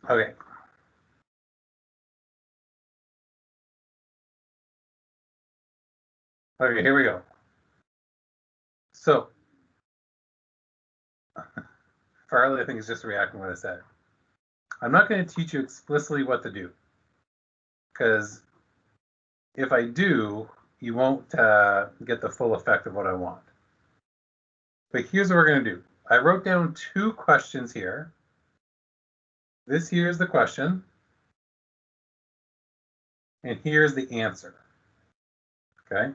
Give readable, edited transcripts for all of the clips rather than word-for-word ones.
Okay. Okay, here we go. So, Farley, I think, is just reacting to what I said. I'm not going to teach you explicitly what to do, because if I do, you won't get the full effect of what I want. But here's what we're going to do. I wrote down 2 questions here. This here is the question, and here's the answer. Okay?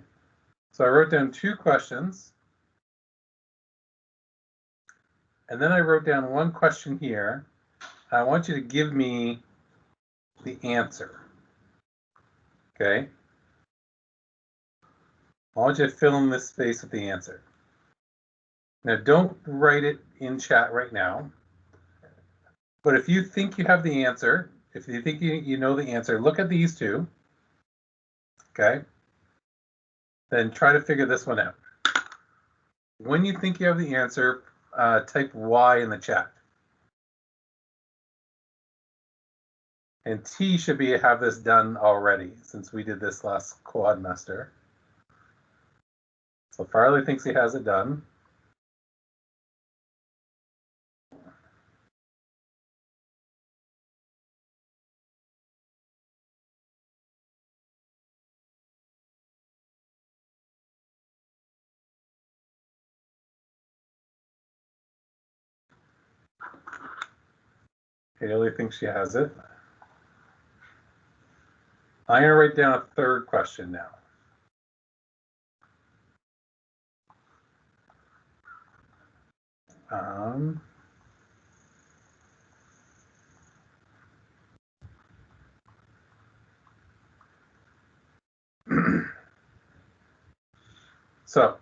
So I wrote down 2 questions, and then I wrote down 1 question here. I want you to give me the answer. Okay? I want you to fill in this space with the answer. Now, don't write it in chat right now. But if you think you have the answer, if you think you know the answer, look at these 2. Okay? Then try to figure this one out. When you think you have the answer, type Y in the chat. And T should have this done already, since we did this last quadmester. So Farley thinks he has it done. Haley thinks she has it. I'm going to write down a 3rd question now. So,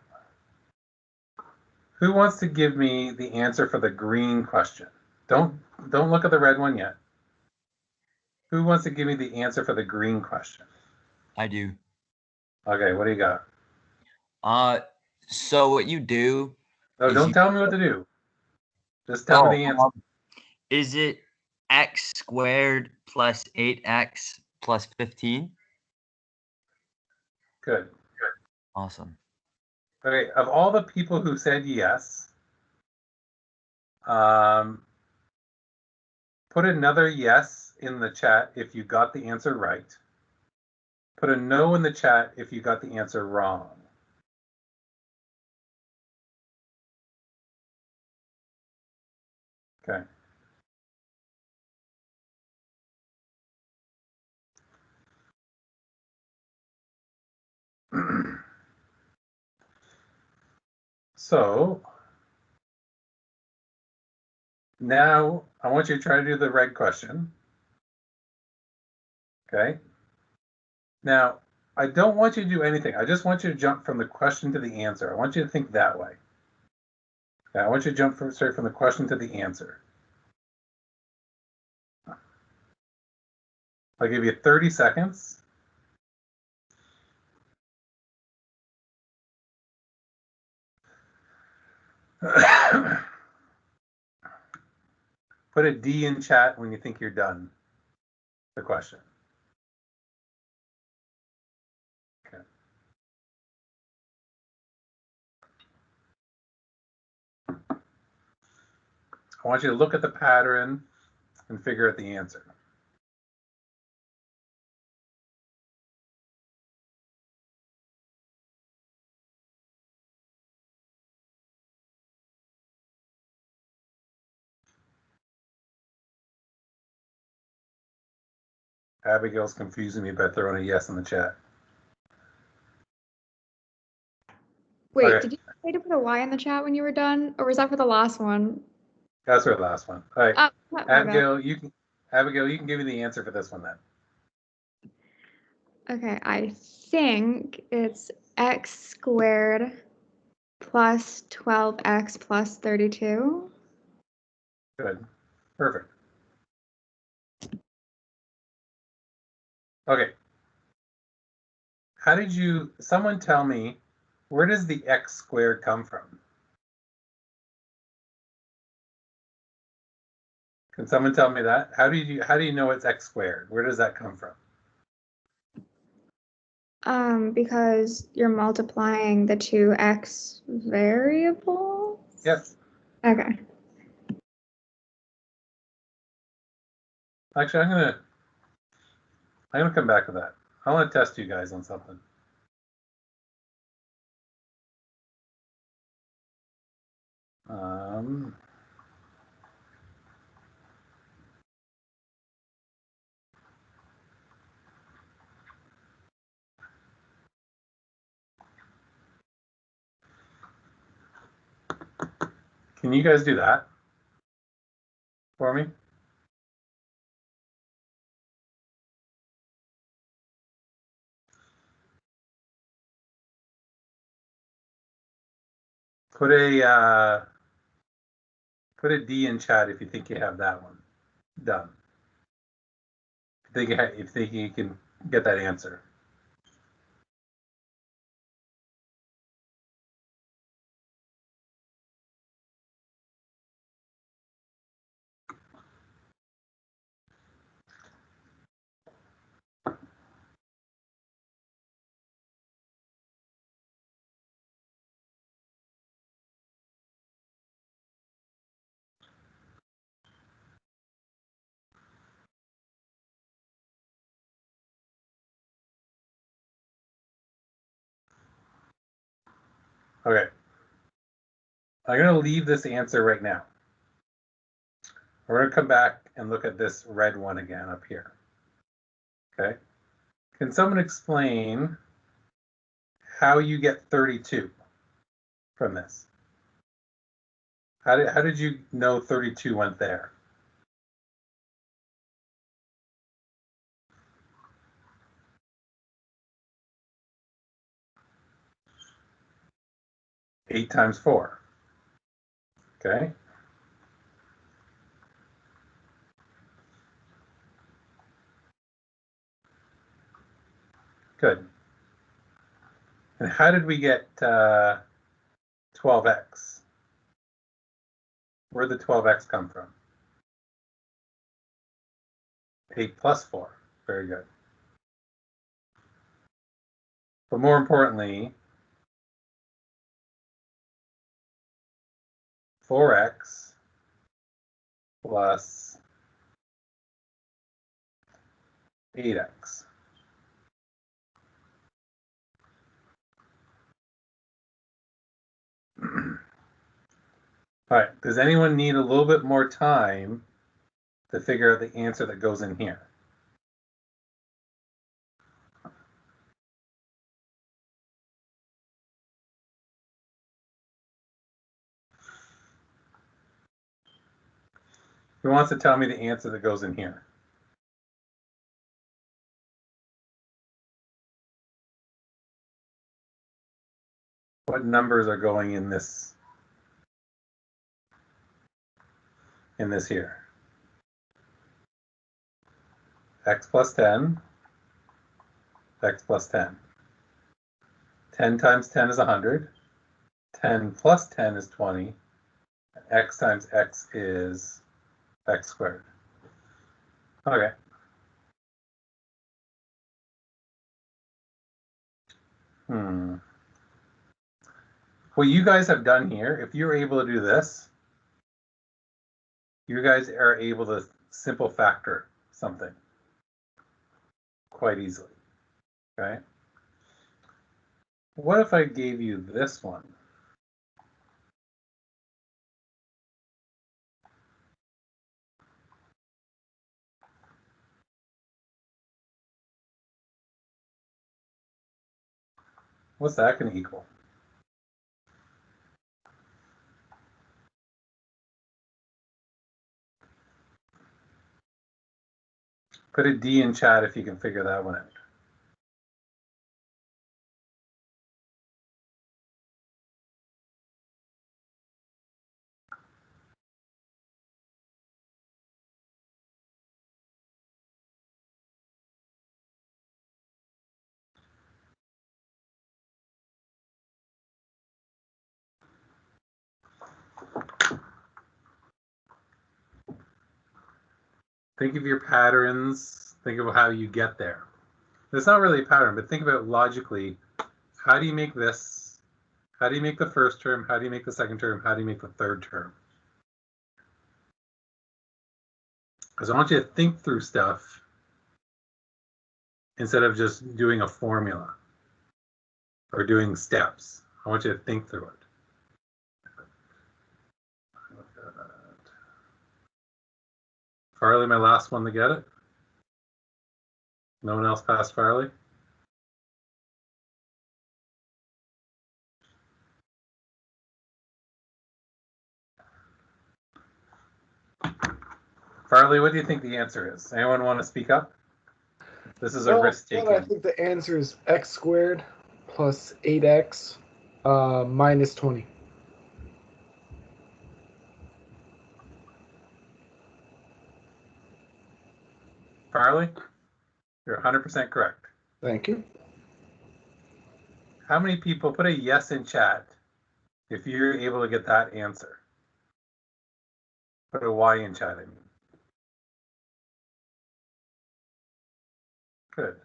who wants to give me the answer for the green question? Don't look at the red one yet. Who wants to give me the answer for the green question? I do. Okay, what do you got? So what you do? No, don't tell me what to do. Just tell me the answer. Is it x squared plus 8x plus 15? Good. Awesome. Okay, of all the people who said yes, put another yes in the chat if you got the answer right. Put a no in the chat if you got the answer wrong. Okay. So now I want you to try to do the red question. Okay. Now, I don't want you to do anything. I just want you to jump from the question to the answer. I want you to think that way. Okay, I want you to jump straight from the question to the answer. I'll give you 30 seconds. Put a D in chat when you think you're done. The question. Okay. I want you to look at the pattern and figure out the answer. Abigail's confusing me by throwing a yes in the chat. Wait, did you say to put a Y in the chat when you were done, or was that for the last one? That's for the last one. All right, Abigail, you can give me the answer for this one then. Okay, I think it's x squared plus 12x plus 32. Good, perfect. Okay. How did someone tell me, where does the x squared come from? Can someone tell me that? How do you know it's x squared? Where does that come from? Because you're multiplying the two x variables. Yes. Okay. Actually, I'm gonna come back to that. I want to test you guys on something. Can you guys do that for me? Put a D in chat if you think you have that one done. If you think you can get that answer. Okay. I'm going to leave this answer right now. We're going to come back and look at this red one again up here. Okay. Can someone explain how you get 32 from this? How did you know 32 went there? Eight times 4. Okay. Good. And how did we get 12x? Where did the 12x come from? 8 plus 4. Very good. But more importantly, 4x plus 8x. All right, does anyone need a little bit more time to figure out the answer that goes in here? Who wants to tell me the answer that goes in here? What numbers are going in this here? X plus 10, x plus 10. 10 times 10 is 100. 10 plus 10 is 20. X times x is x squared. Okay. What you guys have done here, if you're able to do this, you guys are able to simple factor something quite easily, okay? What if I gave you this one? What's that going to equal? Put a D in chat if you can figure that one out. Think of your patterns. Think of how you get there. It's not really a pattern, but think about logically, how do you make this? How do you make the first term? How do you make the second term? How do you make the third term? Because I want you to think through stuff instead of just doing a formula or doing steps. I want you to think through it. Farley, my last one to get it. No one else passed Farley? Farley, what do you think the answer is? Anyone want to speak up? This is a risk taking. I think the answer is x squared plus 8x minus 20. Farley, you're 100% correct. Thank you. How many people put a yes in chat if you're able to get that answer? Put a Y in chat, I mean. Good.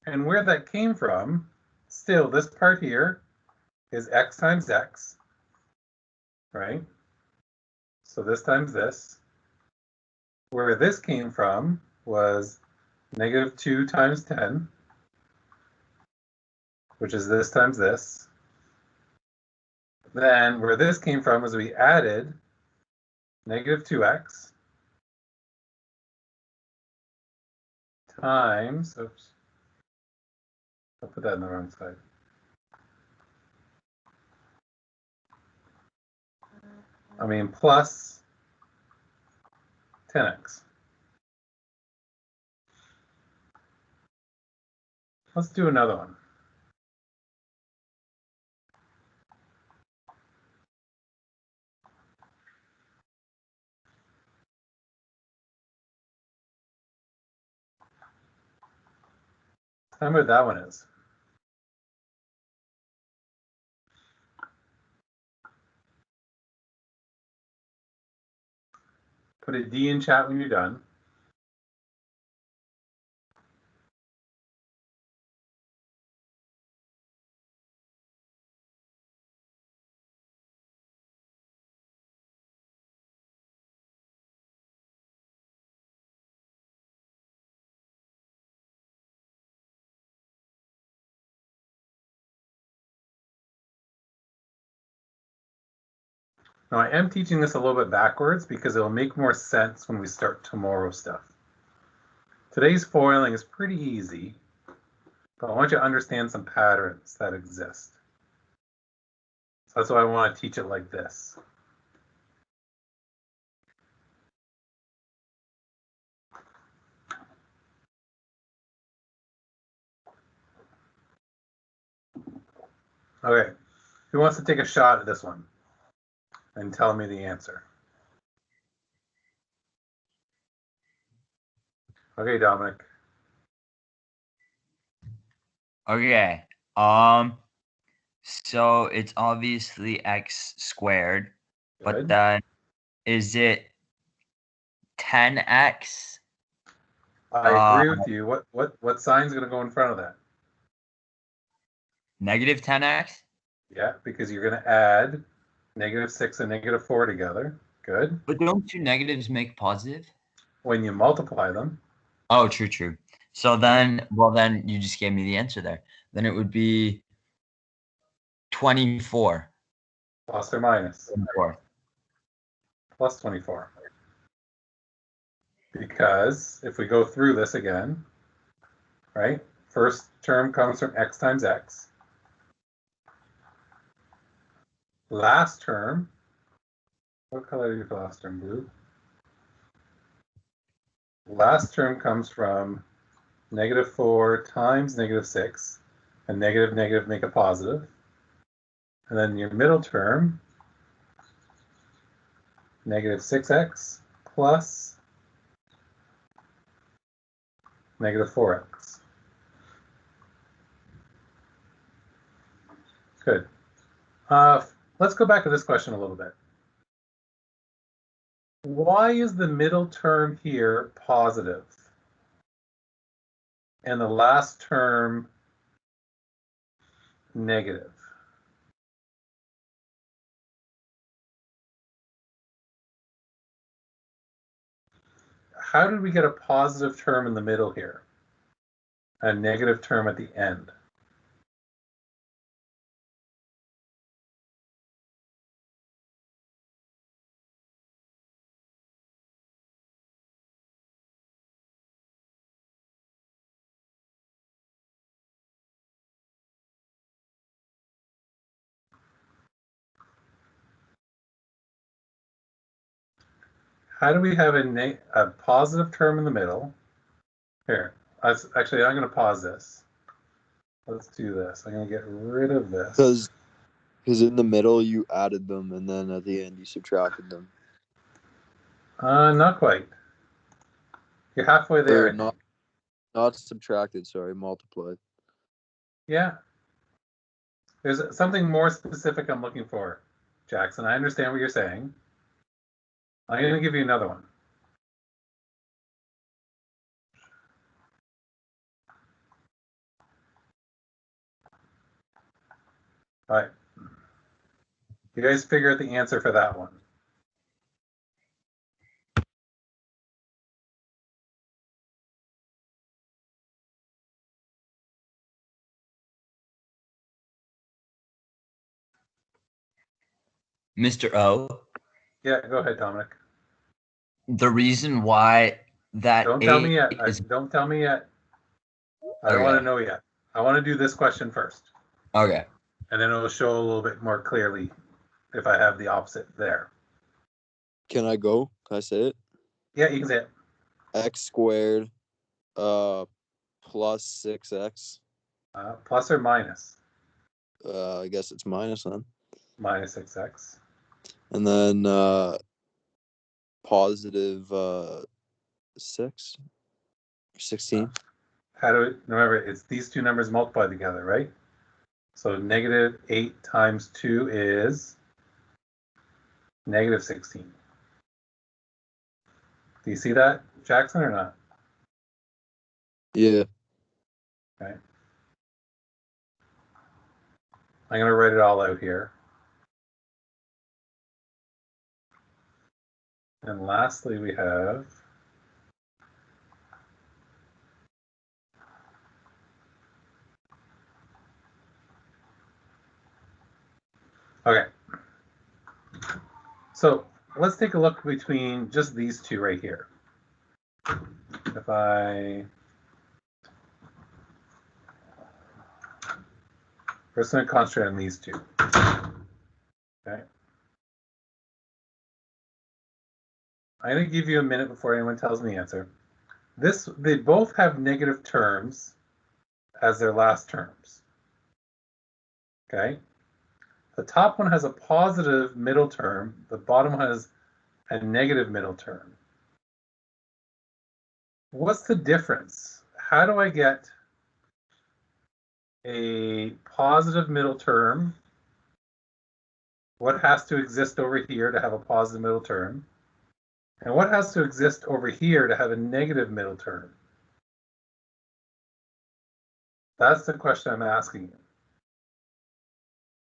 And where that came from, still, this part here is x times x, right? So this times this. Where this came from was negative 2 times 10, which is this times this. Then where this came from was we added negative 2x times, oops, I'll put that in the wrong side. I mean, plus 10x. Let's do another one. Tell me what that one is. Put a D in chat when you're done. Now I am teaching this a little bit backwards because it'll make more sense when we start tomorrow's stuff. Today's foiling is pretty easy, but I want you to understand some patterns that exist. So that's why I want to teach it like this. Okay, who wants to take a shot at this one and tell me the answer? Okay, Dominic. Okay. So it's obviously x squared, but Good. then is it 10x? I agree with you. What sign's going to go in front of that? Negative 10x? Yeah, because you're going to add negative 6 and negative 4 together. Good. But don't two negatives make positive? When you multiply them. Oh, true, true. So then, well, then you just gave me the answer there. Then it would be 24. Plus or minus? 24. Plus 24. Because if we go through this again, right? First term comes from x times x. Last term, what color do you for last term? Blue. Last term comes from negative 4 times negative 6, and negative negative make a positive. And then your middle term, negative 6x plus negative 4x. Good. Let's go back to this question a little bit. Why is the middle term here positive? And the last term negative? How did we get a positive term in the middle here? A negative term at the end? How do we have a positive term in the middle? Here, actually, I'm going to pause this. Let's do this. I'm going to get rid of this. Because in the middle you added them, and then at the end you subtracted them. Not quite. You're halfway there. Or not subtracted. Sorry, multiplied. Yeah. There's something more specific I'm looking for, Jackson. I understand what you're saying. I'm going to give you another one. All right. You guys figure out the answer for that one. Mr. O, Yeah, go ahead, Dominic. the reason why that Don't tell me yet. is Don't tell me yet. I don't want to know yet. I want to do this question first. okay. And then it'll show a little bit more clearly if I have the opposite there. Can I go? Can I say it? Yeah, you can say it. X squared plus 6x. Plus or minus? I guess it's minus then. Minus 6x. And then positive 6 or 16. How do we remember? It's these two numbers multiplied together, right? So negative 8 times 2 is negative 16. Do you see that, Jackson, or not? Yeah. Okay. I'm going to write it all out here. And lastly, we have okay. So let's take a look between just these two right here. If I first going to concentrate on these two. Okay. I'm going to give you a minute before anyone tells me the answer. They both have negative terms as their last terms. Okay. The top one has a positive middle term. The bottom one has a negative middle term. What's the difference? How do I get a positive middle term? What has to exist over here to have a positive middle term? And what has to exist over here to have a negative middle term? That's the question I'm asking you.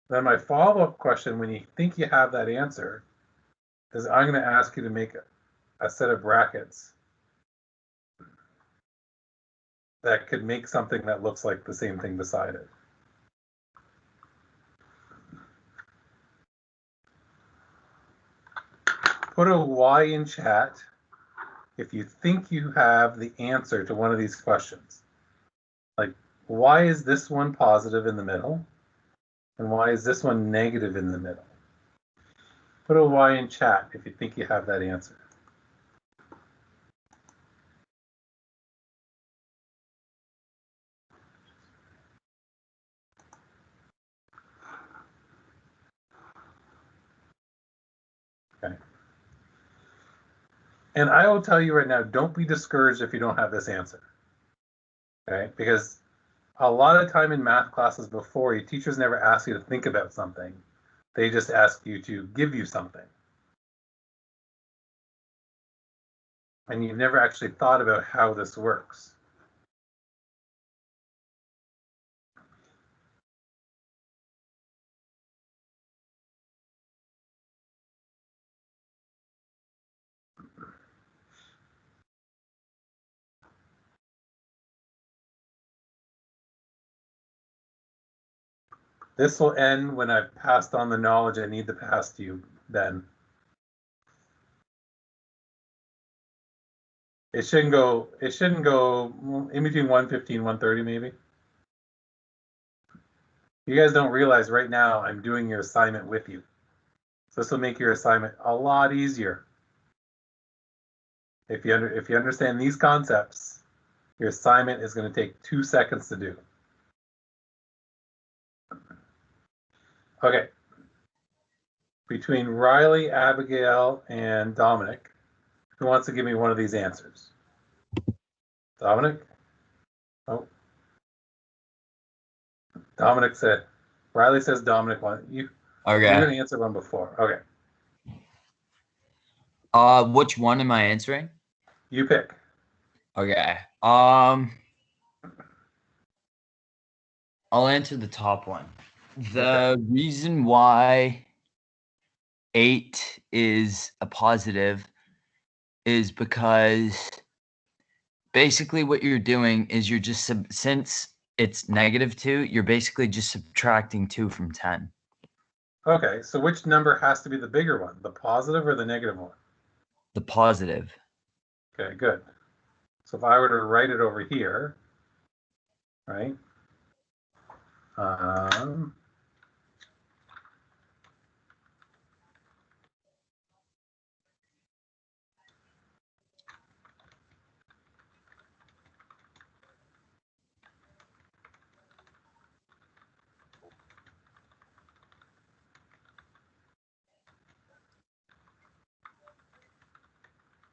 Then my follow-up question, when you think you have that answer, is I'm going to ask you to make a set of brackets that could make something that looks like the same thing beside it. Put a Y in chat if you think you have the answer to one of these questions. Like, why is this one positive in the middle? And why is this one negative in the middle? Put a Y in chat if you think you have that answer. Okay. And I will tell you right now, don't be discouraged if you don't have this answer. Okay? Because a lot of time in math classes before, your teachers never ask you to think about something. They just ask you to give you something. and you've never actually thought about how this works. This will end when I've passed on the knowledge I need to pass to you, then. It shouldn't go in between 115, 130 maybe. You guys don't realize right now I'm doing your assignment with you. So this will make your assignment a lot easier. If you understand these concepts, your assignment is going to take 2 seconds to do. Okay. Between Riley, Abigail, and Dominic, who wants to give me one of these answers? Dominic? Oh. Dominic said, Riley says Dominic won. You're going to answer one before. Okay. Which one am I answering? You pick. Okay. I'll answer the top one. The reason why 8 is a positive is because basically what you're doing is you're just since it's -2, you're basically just subtracting 2 from 10. Okay, so which number has to be the bigger one, the positive or the negative one? The positive. Okay, good. So if I were to write it over here, right?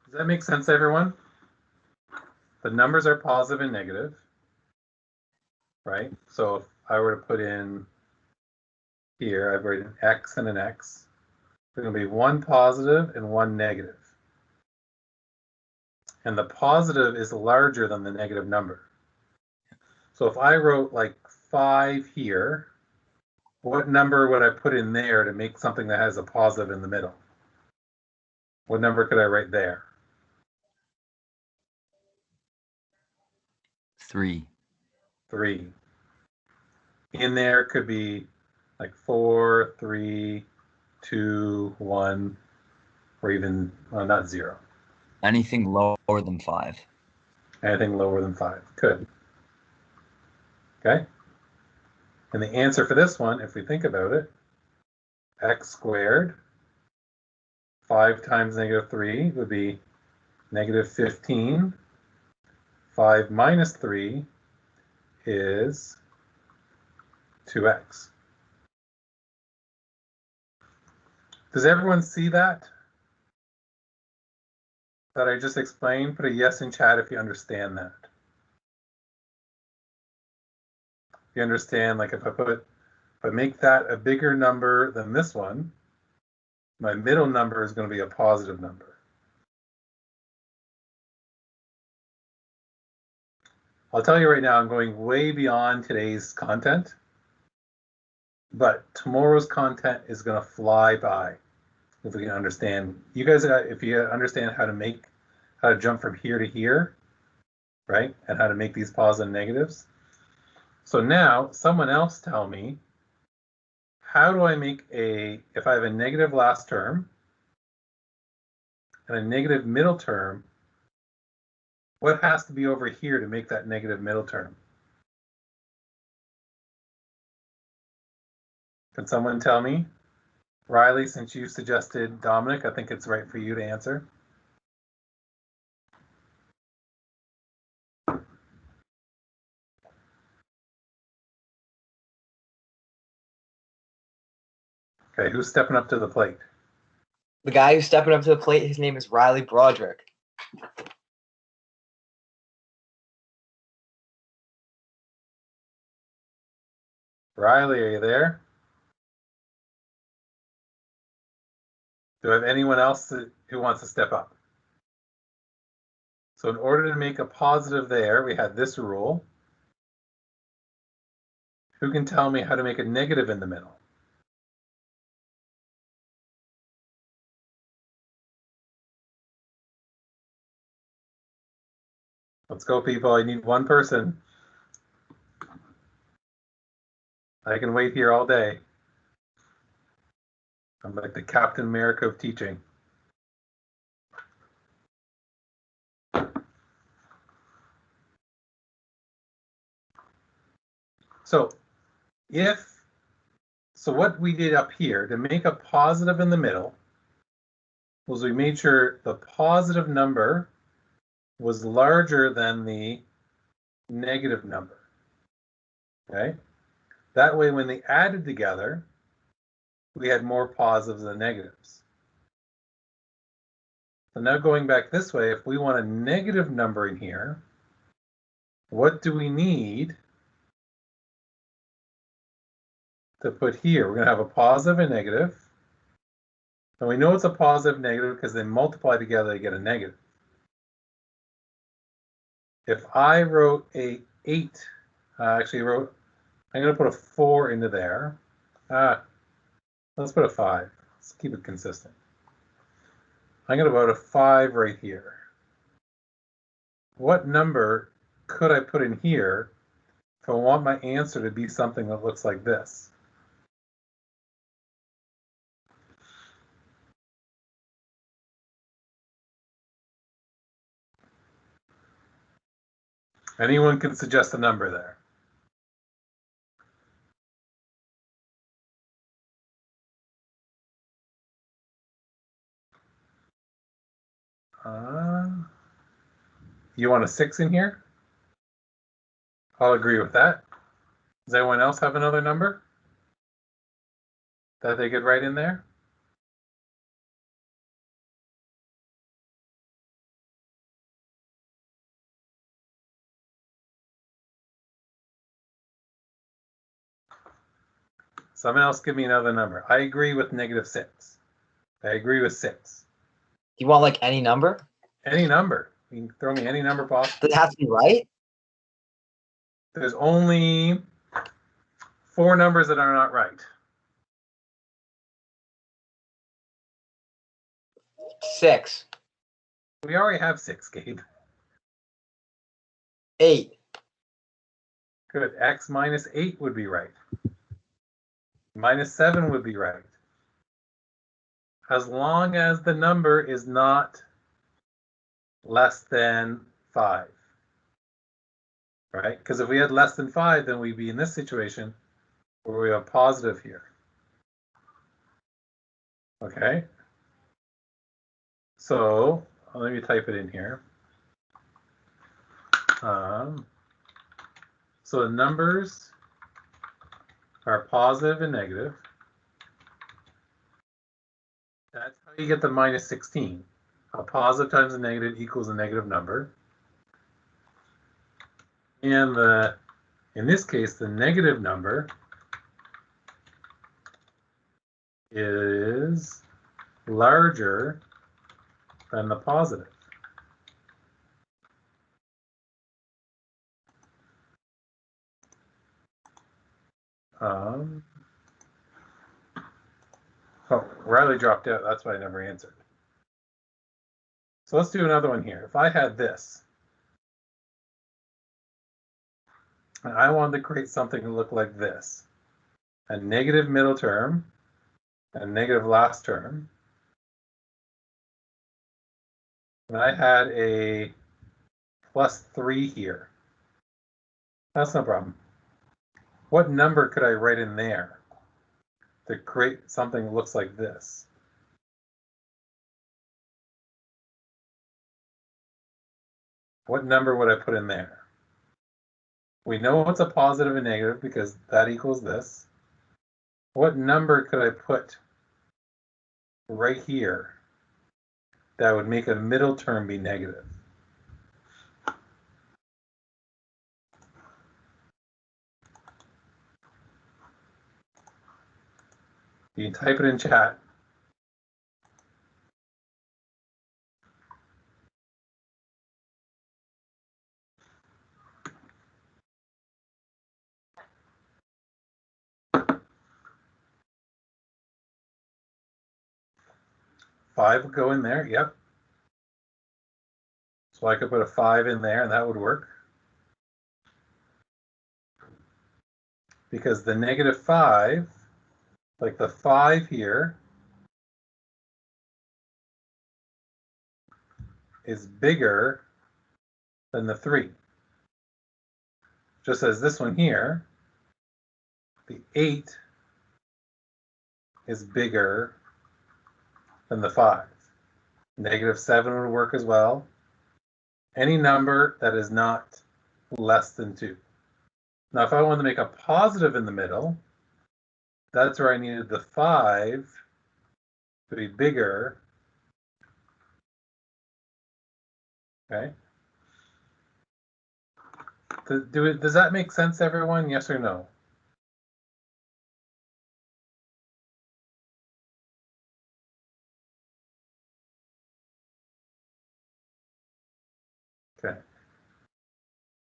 Does that make sense, everyone? The numbers are positive and negative, right? So if I were to put in here, I've written an X and an X. There's going to be one positive and one negative. And the positive is larger than the negative number. So if I wrote like 5 here, what number would I put in there to make something that has a positive in the middle? What number could I write there? 3. 3. In there could be like 4, 3, 2, 1, or even, well, not 0. Anything lower than 5. Anything lower than 5. Could. Okay? And the answer for this one, if we think about it, x squared, 5 times -3 would be -15. 5 minus 3 is 2x. Does everyone see that? That I just explained? Put a yes in chat if you understand that. You understand, like if I make that a bigger number than this one, my middle number is going to be a positive number. I'll tell you right now, I'm going way beyond today's content, but tomorrow's content is going to fly by if we can understand. You guys, if you understand how to jump from here to here, right, and how to make these positive and negatives. So now, someone else tell me, how do I make if I have a negative last term and a negative middle term, what has to be over here to make that negative middle term? Can someone tell me? Riley, since you suggested Dominic, I think it's right for you to answer. Okay, who's stepping up to the plate? The guy who's stepping up to the plate, his name is Riley Broderick. Riley, are you there? Do I have anyone else who wants to step up? So in order to make a positive there, we had this rule. Who can tell me how to make a negative in the middle? Let's go, people. I need one person. I can wait here all day. I'm like the Captain America of teaching. So what we did up here to make a positive in the middle was we made sure the positive number was larger than the negative number. Okay? That way, when they added together, we had more positives than negatives. So now going back this way, if we want a negative number in here, what do we need to put here? We're going to have a positive and negative. And we know it's a positive negative because they multiply together to get a negative. If I wrote a 8, I'm going to put a 4 into there. Let's put a 5. Let's keep it consistent. I'm going to put a 5 right here. What number could I put in here if I want my answer to be something that looks like this? Anyone can suggest a number there. You want a 6 in here? I'll agree with that. Does anyone else have another number that they could write in there? Someone else give me another number. I agree with -6. I agree with 6. You want like any number? Any number. You can throw me any number possible. Does it have to be right? There's only 4 numbers that are not right. 6. We already have 6, Gabe. 8. Good. X minus 8 would be right. -7 would be right. As long as the number is not less than 5. Right? Because if we had less than 5, then we'd be in this situation where we have positive here. Okay? So let me type it in here. So the numbers are positive and negative. That's how you get the -16. A positive times a negative equals a negative number. And in this case, the negative number is larger than the positive. Oh, Riley dropped out. That's why I never answered. So let's do another one here. If I had this, and I wanted to create something to look like this, a negative middle term, a negative last term, and I had a +3 here, that's no problem. What number could I write in there to create something that looks like this? What number would I put in there? We know it's a positive and negative because that equals this. What number could I put right here that would make a middle term be negative? You can type it in chat. 5 would go in there, yep. So I could put a 5 in there and that would work. Because the -5, like the 5 here, is bigger than the 3. Just as this one here, the 8 is bigger than the 5. -7 would work as well. Any number that is not less than 2. Now, if I wanted to make a positive in the middle, that's where I needed the 5 to be bigger. Okay. Does that make sense, everyone? Yes or no? Okay.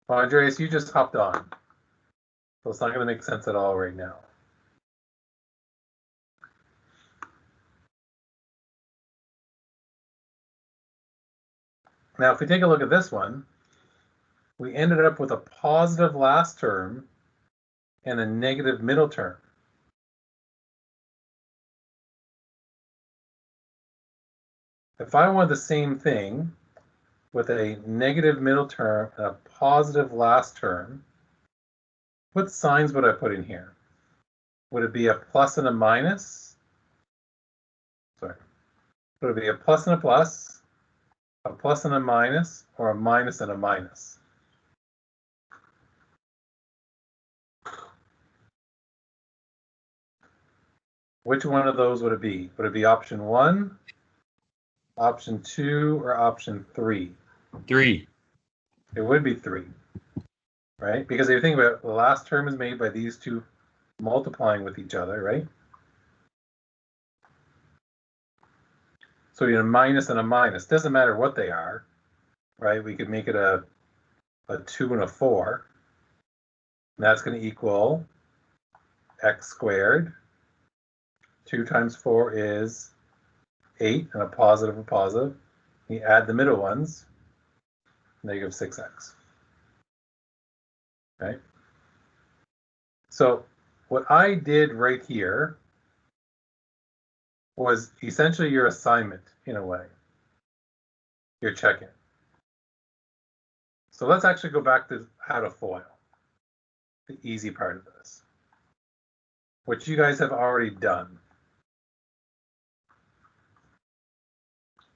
Well, Andreas, you just hopped on. So it's not going to make sense at all right now. Now, if we take a look at this one, we ended up with a positive last term and a negative middle term. If I want the same thing with a negative middle term and a positive last term, what signs would I put in here? Would it be a plus and a minus? Sorry. Would it be a plus and a plus and a minus, or a minus and a minus? Which one of those would it be? Would it be option 1, option 2, or option 3? 3. It would be 3, right? Because if you think about it, the last term is made by these two multiplying with each other, right? So you have a minus and a minus. Doesn't matter what they are, right? We could make it a 2 and a 4. And that's going to equal x squared. 2 times 4 is 8, and a positive. You add the middle ones, negative 6x. Okay. So what I did right here was essentially your assignment in a way, your check-in. So let's actually go back to how to FOIL, the easy part of this, which you guys have already done.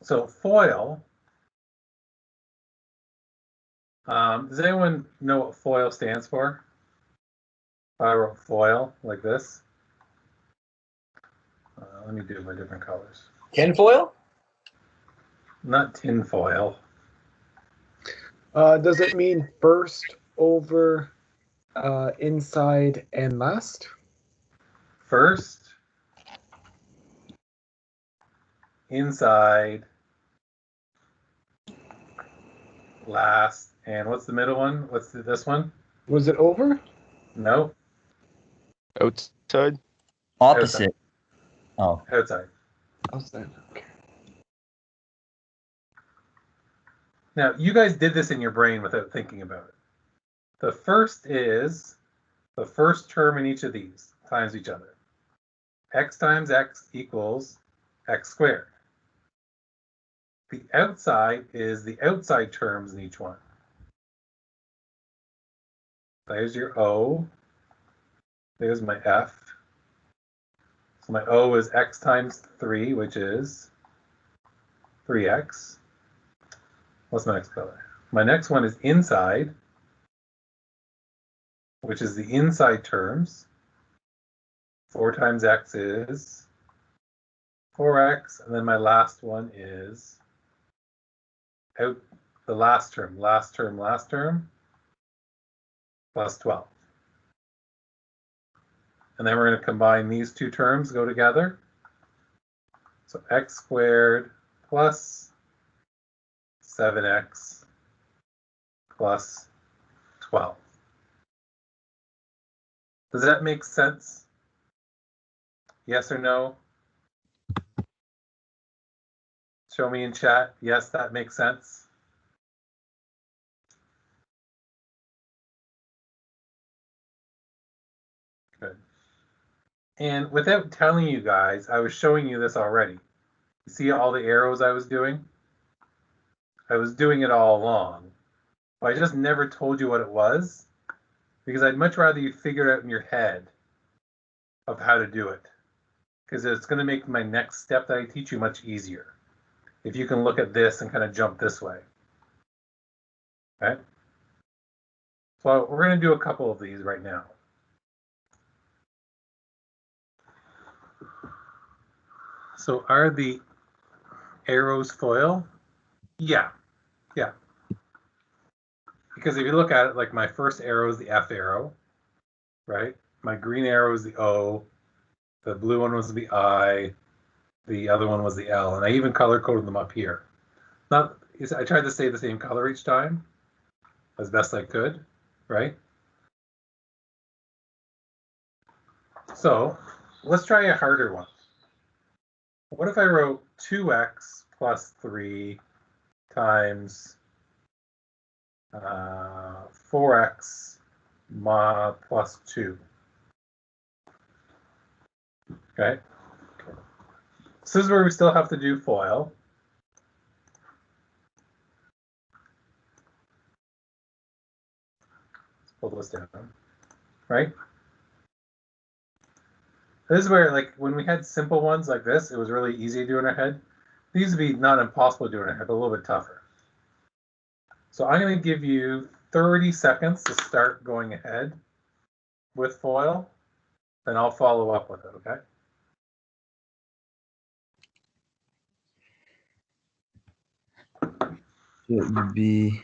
So FOIL, does anyone know what FOIL stands for? If I wrote FOIL like this, let me do it by different colors. Tinfoil? Not tin foil. Does it mean first, over, inside, and last? First, inside, last, and what's the middle one? What's this one? Was it over? No. Outside. Opposite. Oh. Outside. Outside. Okay. Now, you guys did this in your brain without thinking about it. The first is the first term in each of these times each other. X times x equals x squared. The outside is the outside terms in each one. There's your O. There's my F. So my O is x times 3, which is 3x. What's my next color? My next one is inside, which is the inside terms. 4 times x is 4x, and then my last one is out, the last term, plus 12. And then we're going to combine these two terms, go together. So x squared plus 7x plus 12. Does that make sense? Yes or no? Show me in chat. Yes, that makes sense. Good. And without telling you guys, I was showing you this already. You see all the arrows I was doing? I was doing it all along. But I just never told you what it was because I'd much rather you figure it out in your head of how to do it. Because it's going to make my next step that I teach you much easier. If you can look at this and kind of jump this way. Okay? So we're going to do a couple of these right now. So are the arrows foil? Yeah. Yeah. Because if you look at it, like my first arrow is the F arrow, right? My green arrow is the O. The blue one was the I. The other one was the L. And I even color coded them up here. Not, I tried to stay the same color each time as best I could, right? So let's try a harder one. What if I wrote 2x plus 3 times 4x plus 2? Okay. So this is where we still have to do FOIL. Let's pull this down, right? This is where, like, when we had simple ones like this, it was really easy to do in our head. These would be not impossible to do in our head, but a little bit tougher. So I'm going to give you 30 seconds to start going ahead with FOIL, and I'll follow up with it, okay? It would be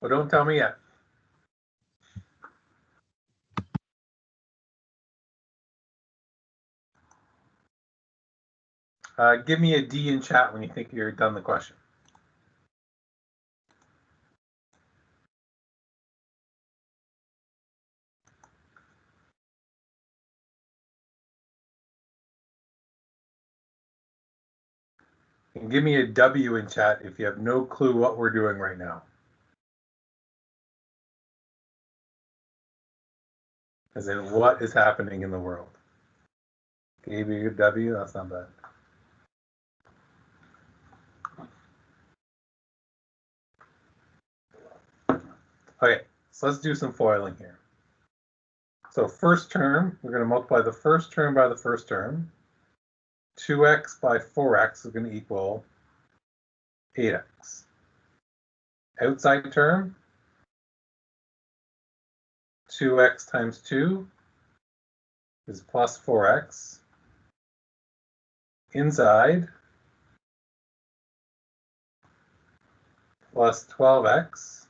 But don't tell me yet. Give me a D in chat when you think you're done the question. And give me a W in chat if you have no clue what we're doing right now. As in, what is happening in the world? Gave you a W? That's not bad. Okay, so let's do some foiling here. So first term, we're going to multiply the first term by the first term. 2x by 4x is going to equal 8x. Outside term, 2x times 2 is plus 4x. Inside, plus 12x.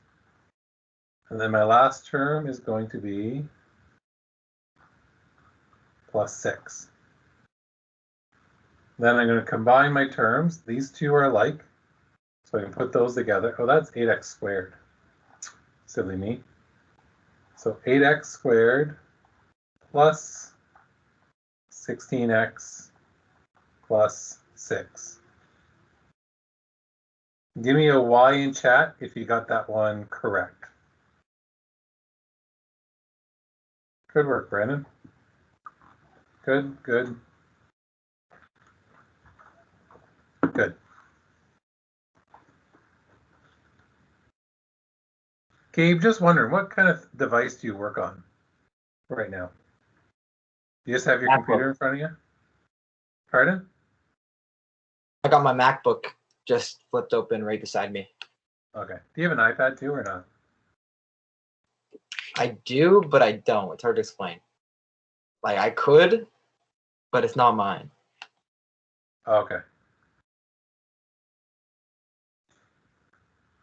And then my last term is going to be plus 6. Then I'm going to combine my terms. These two are alike, so I can put those together. Oh, that's 8x squared. Silly me. So 8x squared plus 16x plus 6. Give me a Y in chat if you got that one correct. Good work, Brandon. Good, good. Good. Gabe, just wondering, what kind of device do you work on right now? You just have your MacBook. computer in front of you? Pardon? I got my MacBook just flipped open right beside me. Okay. Do you have an iPad too or not? I do, but I don't. It's hard to explain. Like, I could, but it's not mine. Okay.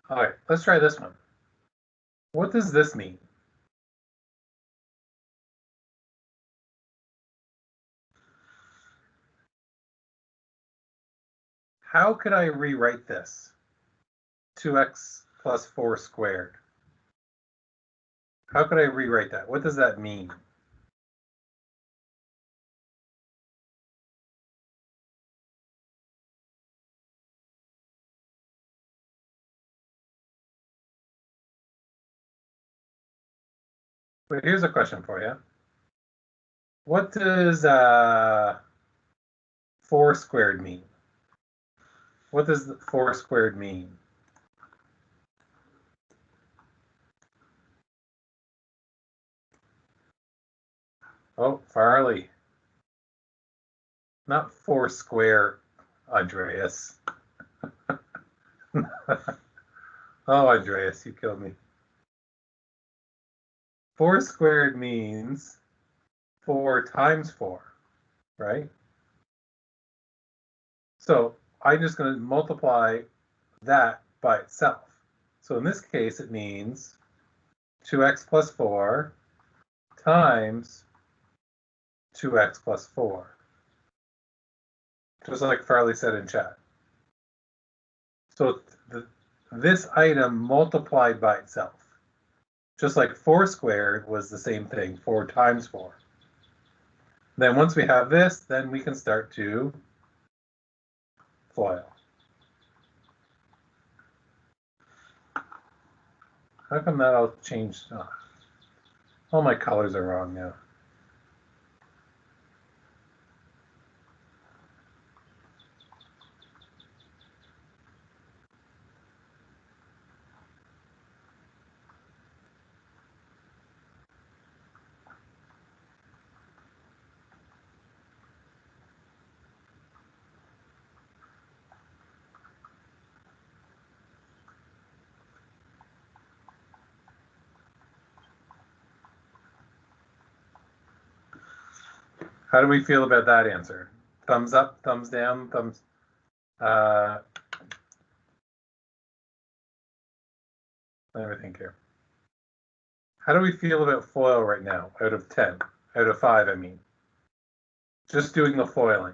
All right, let's try this one. What does this mean? How could I rewrite this? 2x plus 4 squared. How could I rewrite that? What does that mean? But here's a question for you. What does 4 squared mean? What does 4 squared mean? Oh, Farley. Not 4 square, Andreas. Oh, Andreas, you killed me. 4 squared means 4 times 4, right? So I'm just going to multiply that by itself. So in this case, it means 2x plus 4 times 2x plus 4. Just like Farley said in chat. So this item multiplied by itself. Just like 4 squared was the same thing, 4 times 4. Then once we have this, then we can start to FOIL. How come that all changed? Oh, all my colors are wrong now. How do we feel about that answer? Thumbs up, thumbs down, thumbs. Let me think here. How do we feel about FOIL right now? Out of 10, out of 5, I mean. Just doing the foiling.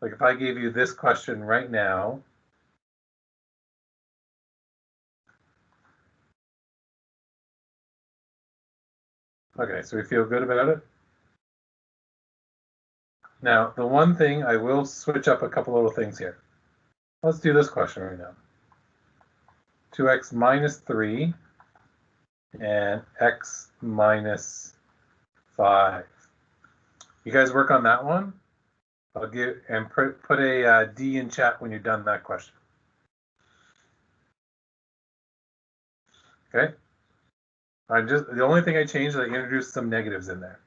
Like if I gave you this question right now. Okay, so we feel good about it. Now, the one thing, I will switch up a couple little things here. Let's do this question right now. 2x minus 3 and x minus 5. You guys work on that one? I'll give and put a D in chat when you're done that question. Okay. The only thing I changed is I introduced some negatives in there.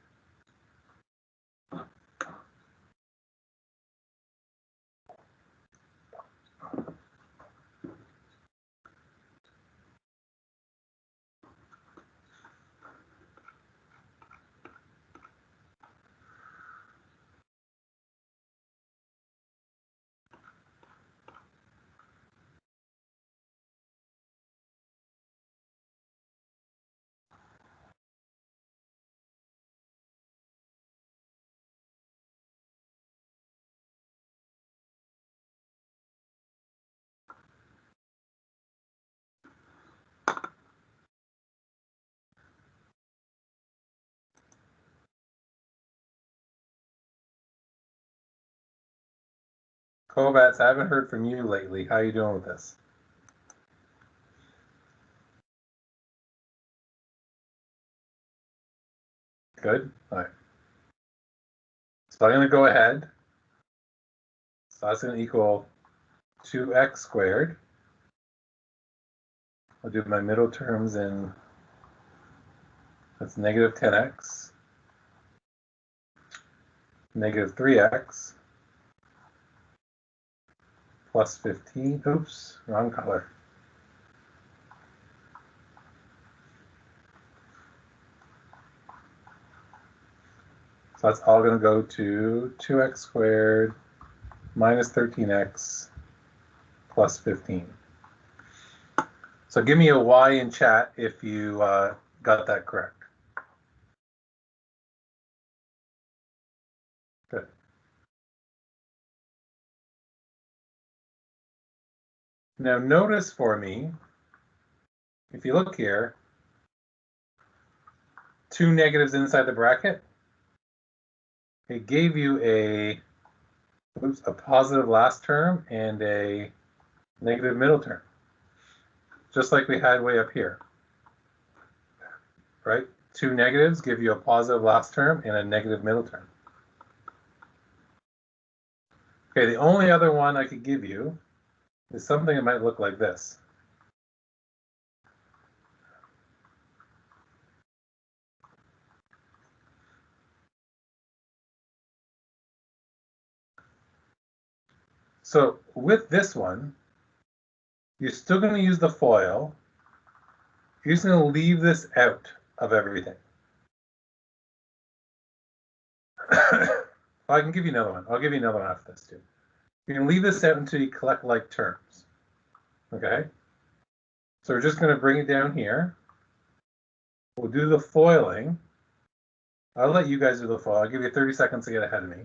Kovats, I haven't heard from you lately. How are you doing with this? Good? All right. So I'm going to go ahead. So that's going to equal 2x squared. I'll do my middle terms in, that's negative 10x, negative 3x, plus 15. Oops, wrong color. So that's all going to go to 2x squared minus 13x plus 15. So give me a Y in chat if you got that correct. Good. Now notice for me, if you look here, 2 negatives inside the bracket. It gave you a positive last term and a negative middle term, just like we had way up here. right? Two negatives give you a positive last term and a negative middle term. Okay, the only other one I could give you is something that might look like this. So with this one, you're still going to use the FOIL. You're just going to leave this out of everything. I can give you another one. I'll give you another one after this too. You can leave this out until you collect like terms. Okay? So we're just going to bring it down here. We'll do the foiling. I'll let you guys do the foil. I'll give you 30 seconds to get ahead of me.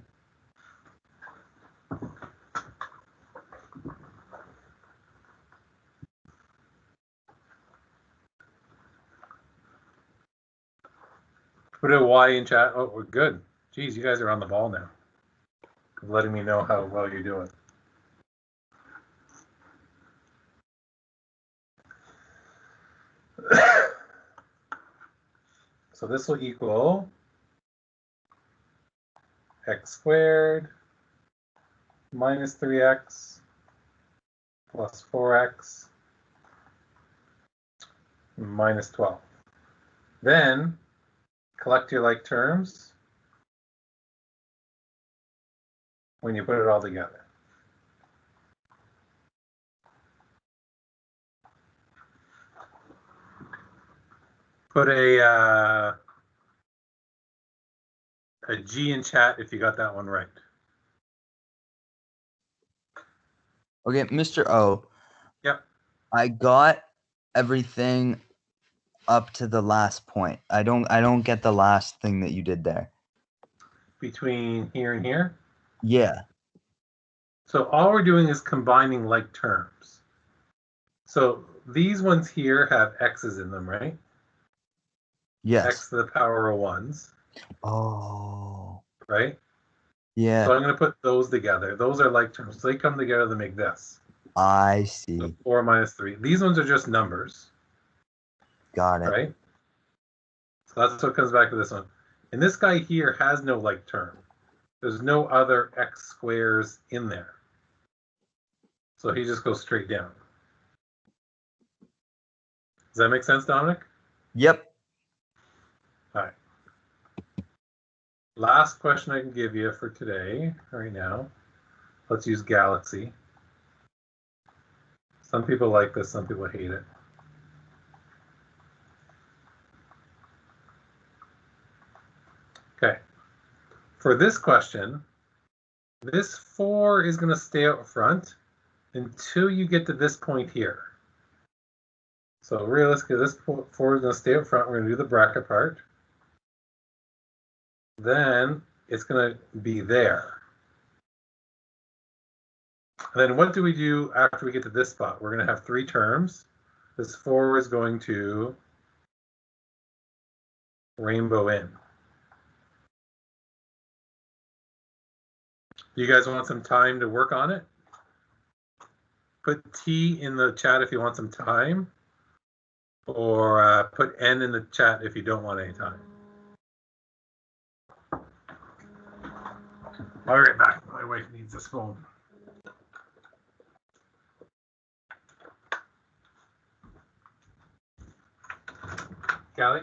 Put a Y in chat. Oh, we're good. Geez, you guys are on the ball now. Letting me know how well you're doing. So this will equal x squared minus 3x plus 4x minus 12. Then collect your like terms when you put it all together. Put a G in chat if you got that one right. Okay, Mr. O. Yep. I got everything up to the last point. I don't get the last thing that you did there. Between here and here? Yeah. So all we're doing is combining like terms. So these ones here have x's in them, right? Yes. X to the power of 1s, Oh. right? Yeah. So I'm going to put those together. Those are like terms. So they come together to make this. I see. So 4 minus 3. These ones are just numbers, Got it. right? So that's what comes back to this one. And this guy here has no like term. There's no other x squares in there. So he just goes straight down. Does that make sense, Dominic? Yep. All right. Last question I can give you for today, right now. Let's use Galaxy. Some people like this, some people hate it. Okay. For this question, this 4 is going to stay out front until you get to this point here. So realistically, this 4 is going to stay up front. We're going to do the bracket part. Then it's going to be there. Then what do we do after we get to this spot? We're going to have 3 terms. This 4 is going to rainbow in. Do you guys want some time to work on it? Put T in the chat if you want some time, or put N in the chat if you don't want any time. All right, back. My wife needs this phone. Callie?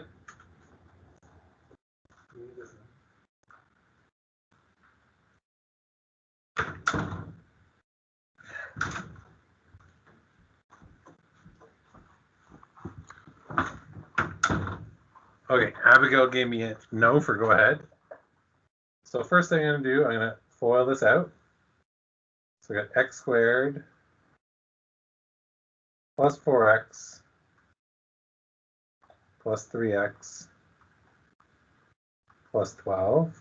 Okay, Abigail gave me a no for go ahead. So first thing I'm going to do, I'm going to FOIL this out. So I got x squared plus 4x plus 3x plus 12.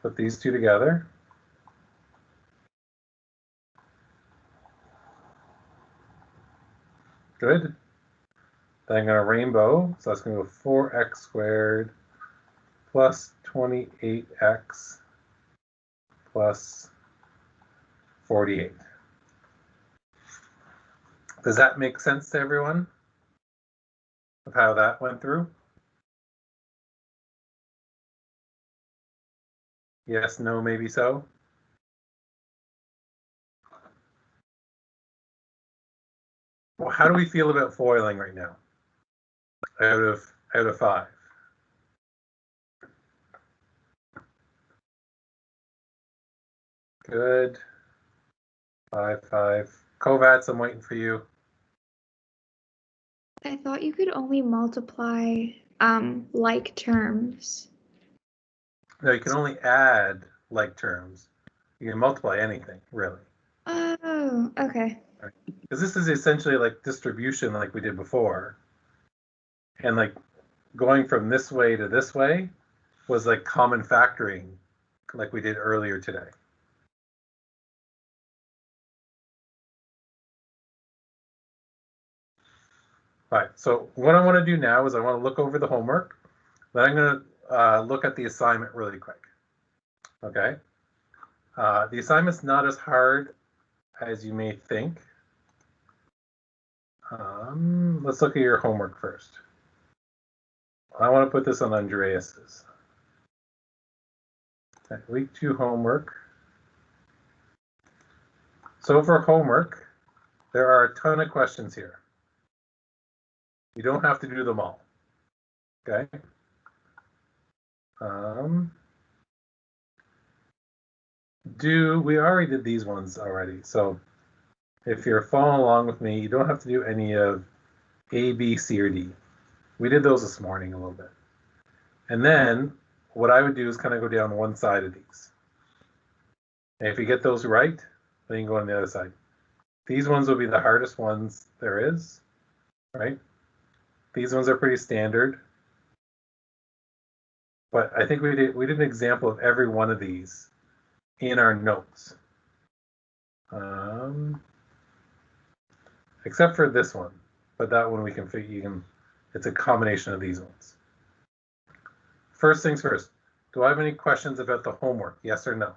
Put these two together. Good. Then I'm going to rainbow. So that's going to go 4x squared plus 28x plus 48. Does that make sense to everyone of how that went through? Yes, no, maybe so. Well, how do we feel about foiling right now? Out of 5. Good. 5. Kovats, I'm waiting for you. I thought you could only multiply like terms. No, you can only add like terms. You can multiply anything, really. Oh, okay. Because this is essentially like distribution like we did before. And like going from this way to this way was like common factoring like we did earlier today. All right, so what I want to do now is I want to look over the homework. Then I'm going to look at the assignment really quick. Okay. The assignment's not as hard as you may think. Let's look at your homework first. I want to put this on Andreas's. Okay, week 2 homework. So for homework, there are a ton of questions here. You don't have to do them all. Okay. We already did these ones already. So if you're following along with me, you don't have to do any of A, B, C, or D. We did those this morning a little bit. And then what I would do is kind of go down one side of these. And if you get those right, then you can go on the other side. These ones will be the hardest ones there is, right? These ones are pretty standard. But I think we did an example of every one of these in our notes. Except for this one, but that one we can figure, it's a combination of these ones. First things first, do I have any questions about the homework? Yes or no?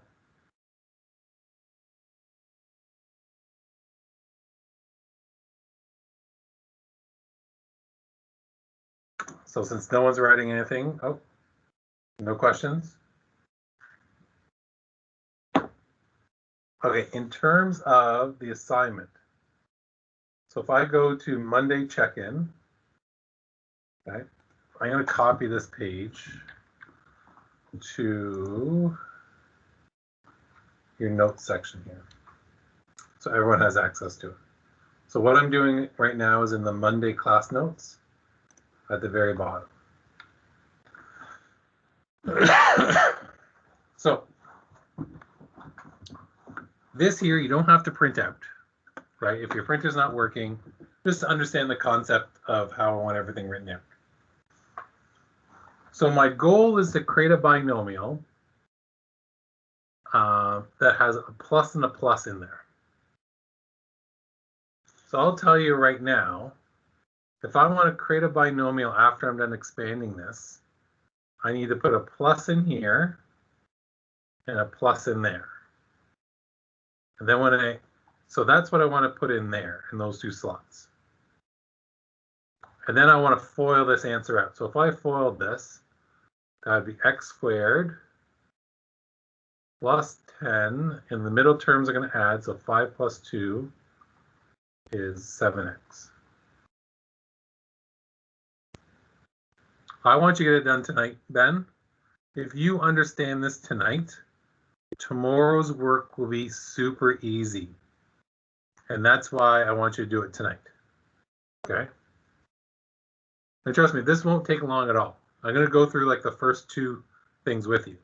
So since no one's writing anything, oh, no questions? Okay, in terms of the assignment, so if I go to Monday check-in, okay, I'm going to copy this page to your notes section here, so everyone has access to it. So what I'm doing right now is in the Monday class notes at the very bottom. So this here, you don't have to print out, right? If your printer's not working, just to understand the concept of how I want everything written out. So my goal is to create a binomial that has a plus and a plus in there. So I'll tell you right now, if I want to create a binomial after I'm done expanding this, I need to put a plus in here and a plus in there. And then so that's what I want to put in there in those 2 slots. And then I want to FOIL this answer out. So if I FOILed this, that would be x squared plus 10. And the middle terms are going to add, so 5 plus 2 is 7x. I want you to get it done tonight, Ben. If you understand this tonight, tomorrow's work will be super easy. And that's why I want you to do it tonight. Okay? And trust me, this won't take long at all. I'm going to go through like the first 2 things with you.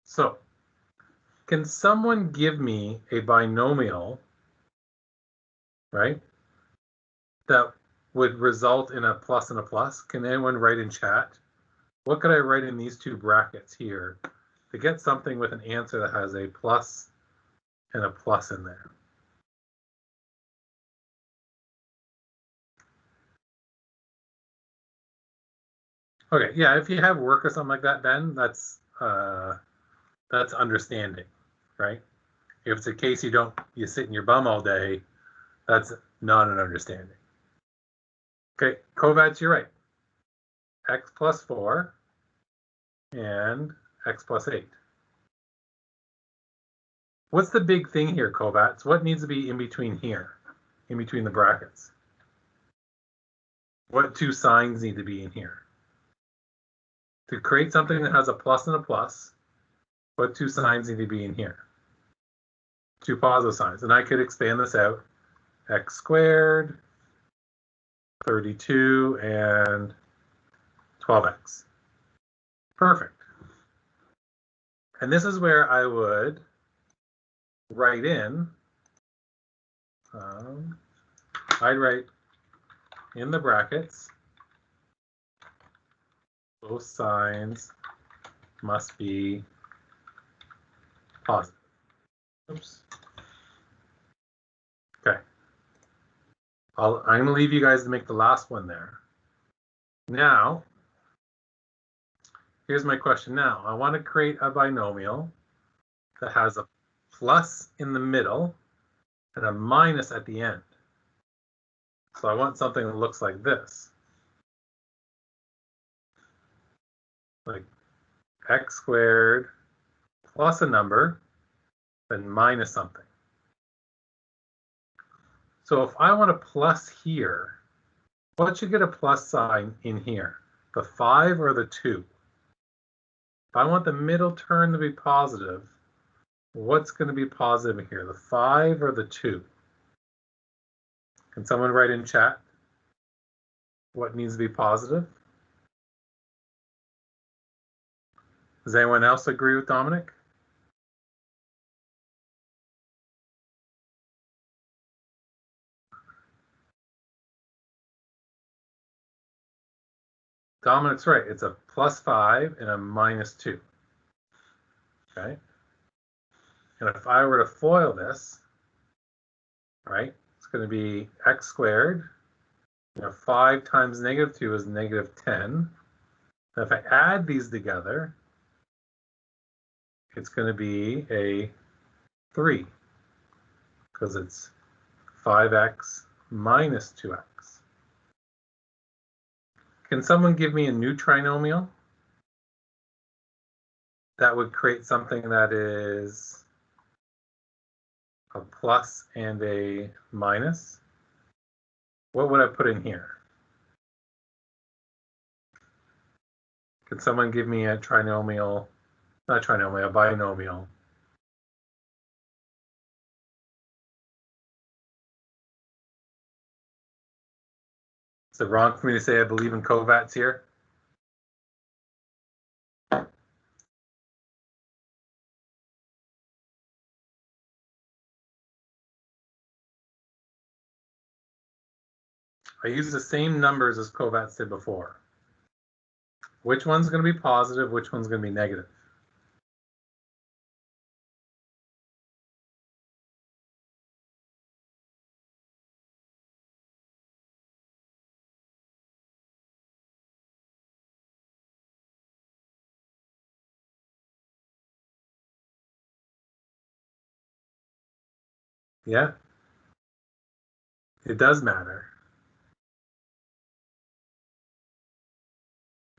So, can someone give me a binomial, right, that would result in a plus and a plus? Can anyone write in chat? What could I write in these 2 brackets here to get something with an answer that has a plus and a plus in there? Okay, yeah, if you have work or something like that, Ben, that's understanding, right? If it's a case you sit in your bum all day, that's not an understanding. Okay, Kovats, you're right. X plus 4 and x plus 8. What's the big thing here, Kovats? What needs to be in between here, in between the brackets? What two signs need to be in here? To create something that has a plus and a plus, what two signs need to be in here? Two positive signs. And I could expand this out. X squared, 32, and 12x. Perfect. And this is where I would write in, I'd write in the brackets, both signs must be positive. Oops. Okay. I'm going to leave you guys to make the last one there. Now, here's my question now. I want to create a binomial that has a plus in the middle and a minus at the end. So I want something that looks like this. Like x squared plus a number, then minus something. So if I want a plus here, what should get a plus sign in here? The 5 or the 2? If I want the middle term to be positive, what's going to be positive here, the 5 or the 2? Can someone write in chat what needs to be positive? Does anyone else agree with Dominic? Dominic's right. It's a plus 5 and a minus 2. Okay. And if I were to FOIL this, right, it's going to be x squared. 5 times negative 2 is negative 10. And if I add these together, it's going to be a 3 because it's 5x minus 2x. Can someone give me a new trinomial that would create something that is a plus and a minus? What would I put in here? Can someone give me a trinomial, not trinomial, a binomial? Is it wrong for me to say I believe in Kovats here? I use the same numbers as Kovats did before. Which one's going to be positive? Which one's going to be negative? Yeah, it does matter.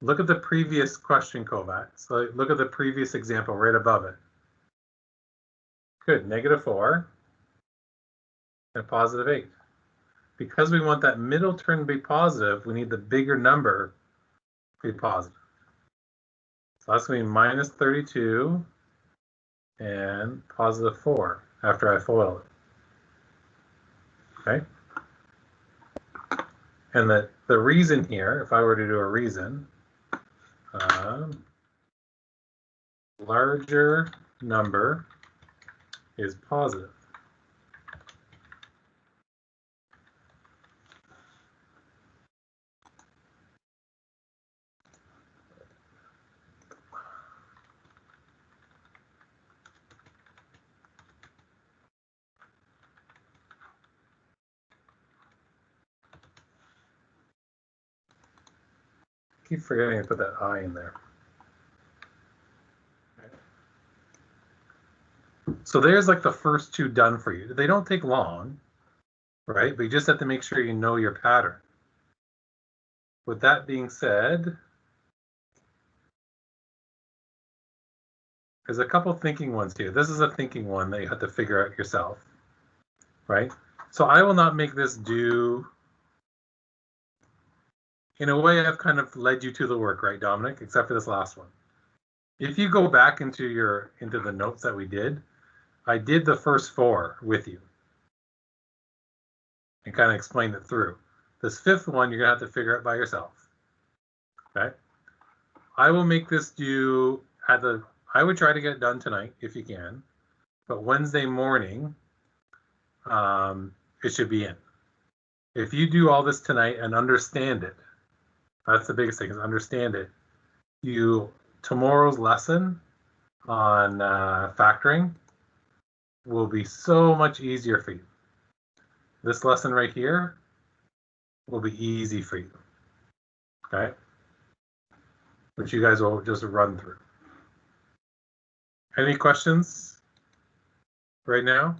Look at the previous question, Kovats. Look at the previous example right above it. Good, negative 4 and positive 8. Because we want that middle term to be positive, we need the bigger number to be positive. So that's going to be minus 32 and positive 4 after I FOIL it. Okay. And the reason here, if I were to do a reason, larger number is positive. Keep forgetting to put that I in there. So there's like the first two done for you. They don't take long, right? But you just have to make sure you know your pattern. With that being said, there's a couple thinking ones here. This is a thinking one that you have to figure out yourself, right? So I will not make this due. In a way, I've kind of led you to the work, right, Dominic? Except for this last one. If you go back into the notes that we did, I did the first 4 with you and kind of explained it through. This 5th one, you're gonna have to figure out by yourself. Okay. I will make this due I would try to get it done tonight if you can, but Wednesday morning, it should be in. If you do all this tonight and understand it, that's the biggest thing, is understand it. Tomorrow's lesson on factoring will be so much easier for you. This lesson right here will be easy for you. Okay? Which you guys will just run through. Any questions right now?